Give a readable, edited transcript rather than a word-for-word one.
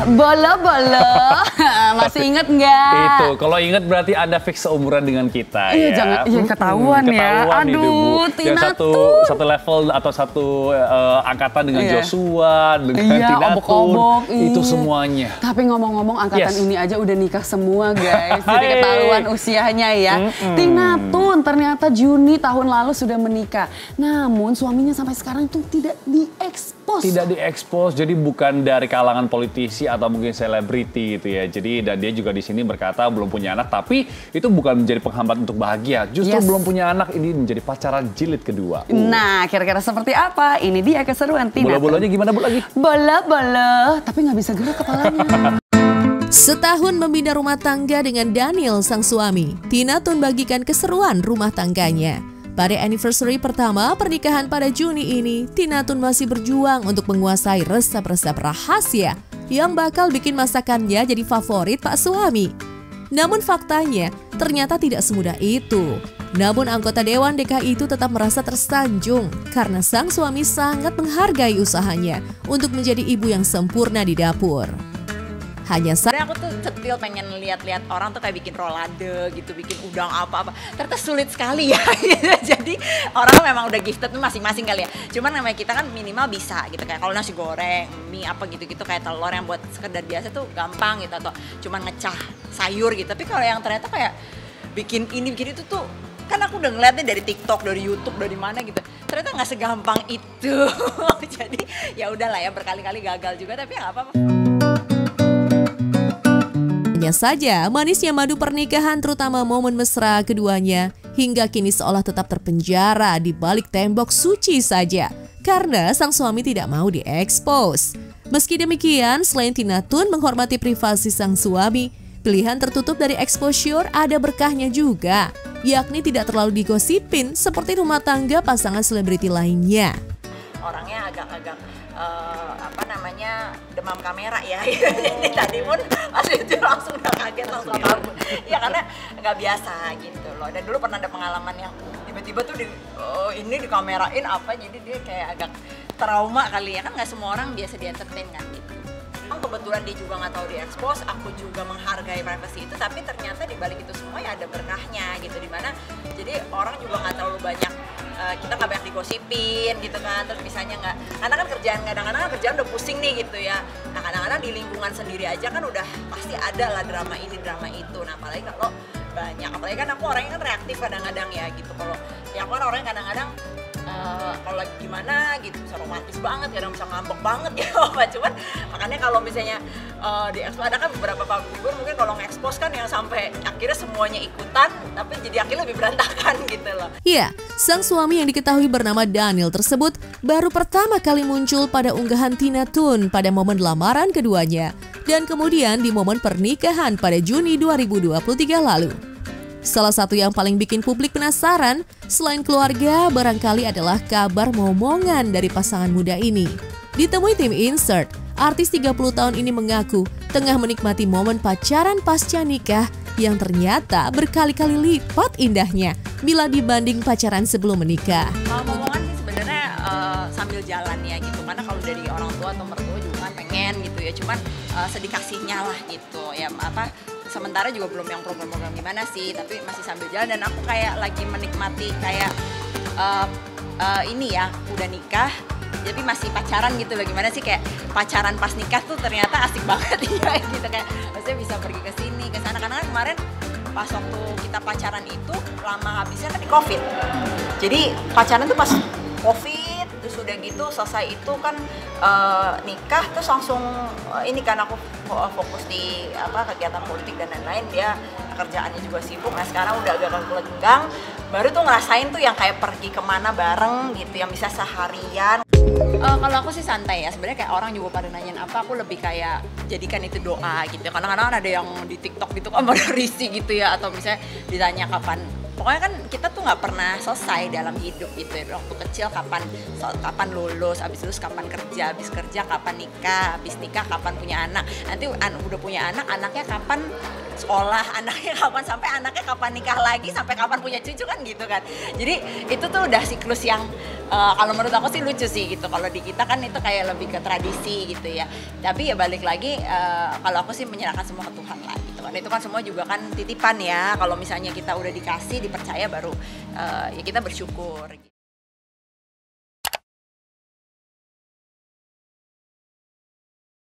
Bolo-bolo. Masih inget nggak? Itu, kalau inget berarti Anda fix seumuran dengan kita iya, ya. Jangan, iya ketahuan ya. Aduh, Tina satu level atau satu angkatan dengan Joshua, dengan Tina obok-obok, itu semuanya. Tapi ngomong-ngomong angkatan ini aja udah nikah semua guys. Jadi ketahuan usianya ya. Tina Tun ternyata Juni tahun lalu sudah menikah. Namun suaminya sampai sekarang itu tidak diekspos. Tidak diekspos, jadi bukan dari kalangan politisi atau mungkin selebriti gitu ya. Jadi dan dia juga di sini berkata belum punya anak, tapi itu bukan menjadi penghambat untuk bahagia. Justru belum punya anak ini menjadi pacaran jilid kedua. Nah, kira-kira seperti apa? Ini dia keseruan Tina. Bola-bolanya gimana Bu lagi? Bola-bola, tapi nggak bisa gerak kepalanya. Setahun membina rumah tangga dengan Daniel sang suami, Tina Tun bagikan keseruan rumah tangganya. Pada anniversary pertama pernikahan pada Juni ini, Tina Tun masih berjuang untuk menguasai resep-resep rahasia yang bakal bikin masakannya jadi favorit Pak suami. Namun faktanya, ternyata tidak semudah itu. Namun anggota Dewan DKI itu tetap merasa tersanjung karena sang suami sangat menghargai usahanya untuk menjadi ibu yang sempurna di dapur. Sebenarnya aku tuh cetil pengen lihat-lihat orang tuh kayak bikin rolade gitu, bikin udang apa-apa. Ternyata sulit sekali ya. Jadi orang memang udah gifted tuh masing-masing kali ya. Cuman namanya kita kan minimal bisa gitu, kayak kalau nasi goreng, mie apa gitu-gitu, kayak telur yang buat sekedar biasa tuh gampang gitu, atau cuman ngecah sayur gitu. Tapi kalau yang ternyata kayak bikin ini bikin itu tuh, kan aku udah ngeliatnya dari TikTok, dari YouTube, dari mana gitu. Ternyata nggak segampang itu. Jadi ya udahlah ya, berkali-kali gagal juga, tapi ya nggak apa-apa. Hanya saja manisnya madu pernikahan, terutama momen mesra keduanya, hingga kini seolah tetap terpenjara di balik tembok suci saja karena sang suami tidak mau diekspos. Meski demikian, selain Tina Tun menghormati privasi sang suami, pilihan tertutup dari exposure ada berkahnya juga, yakni tidak terlalu digosipin seperti rumah tangga pasangan selebriti lainnya. Orangnya agak-agak demam kamera ya. Jadi tadi pun pas itu langsung udah kaget, langsung kabur. Ya karena nggak biasa gitu loh. Dan dulu pernah ada pengalaman yang tiba-tiba tuh ini dikamerain apa, jadi dia kayak agak trauma kali ya. Kan nggak semua orang biasa di entertain kan gitu. Kebetulan dia juga nggak tahu diekspos, aku juga menghargai privasi itu, tapi ternyata di balik itu semua ya ada berkahnya gitu, dimana jadi orang juga nggak terlalu banyak, kita nggak banyak digosipin gitu kan. Terus misalnya nggak, karena kan kadang-kadang kan kerjaan udah pusing nih gitu ya. Nah kadang-kadang di lingkungan sendiri aja kan udah pasti ada lah drama ini drama itu. Nah apalagi kalau banyak, apalagi kan aku orangnya kan reaktif kadang-kadang ya gitu. Kalau ya aku kan orangnya kadang-kadang kalau lagi gimana gitu bisa romantis banget, kadang bisa ngambek banget gitu apa. Cuman makanya kalau misalnya di ekspos ada kan beberapa public figure mungkin kalau nge-expose kan yang sampai akhirnya semuanya ikutan, tapi jadi akhirnya lebih berantakan gitu loh. Ya, sang suami yang diketahui bernama Daniel tersebut baru pertama kali muncul pada unggahan Tina Tun pada momen lamaran keduanya dan kemudian di momen pernikahan pada Juni 2023 lalu. Salah satu yang paling bikin publik penasaran, selain keluarga, barangkali adalah kabar momongan dari pasangan muda ini. Ditemui tim Insert, artis 30 tahun ini mengaku tengah menikmati momen pacaran pasca nikah yang ternyata berkali-kali lipat indahnya bila dibanding pacaran sebelum menikah. Kalau momongan sih sebenarnya sambil jalan ya gitu, karena kalau dari orang tua atau mertua juga kan pengen gitu ya, cuman sedih kasihnya lah gitu ya apa. Sementara juga belum yang program-program gimana sih, tapi masih sambil jalan dan aku kayak lagi menikmati kayak ini ya udah nikah tapi masih pacaran gitu. Bagaimana sih kayak pacaran pas nikah tuh ternyata asik banget ya gitu, kayak maksudnya bisa pergi ke sini ke sana, karena kan kemarin pas waktu kita pacaran itu lama habisnya kan di COVID. Jadi pacaran tuh pas COVID, terus udah gitu selesai itu kan nikah, terus langsung ini kan aku fokus di kegiatan politik dan lain-lain, dia kerjaannya juga sibuk. Nah sekarang udah agak lenggang, baru tuh ngerasain tuh yang kayak pergi kemana bareng gitu, yang bisa seharian. Kalau aku sih santai ya, sebenarnya kayak orang juga pada nanyain apa, aku lebih kayak jadikan itu doa gitu. Kadang-kadang ada yang di TikTok gitu kan pada risih gitu ya, atau misalnya ditanya kapan pokoknya kan kita tuh nggak pernah selesai dalam hidup gitu ya. Waktu kecil kapan lulus, habis lulus kapan kerja, habis kerja kapan nikah, habis nikah kapan punya anak, nanti udah punya anak, anaknya kapan sekolah, anaknya kapan, sampai anaknya kapan nikah lagi, sampai kapan punya cucu kan gitu kan. Jadi itu tuh udah siklus yang kalau menurut aku sih lucu sih gitu. Kalau di kita kan itu kayak lebih ke tradisi gitu ya. Tapi ya balik lagi kalau aku sih menyerahkan semua ke Tuhan lah gitu kan. Itu kan semua juga kan titipan ya. Kalau misalnya kita udah dikasih, dipercaya baru ya kita bersyukur.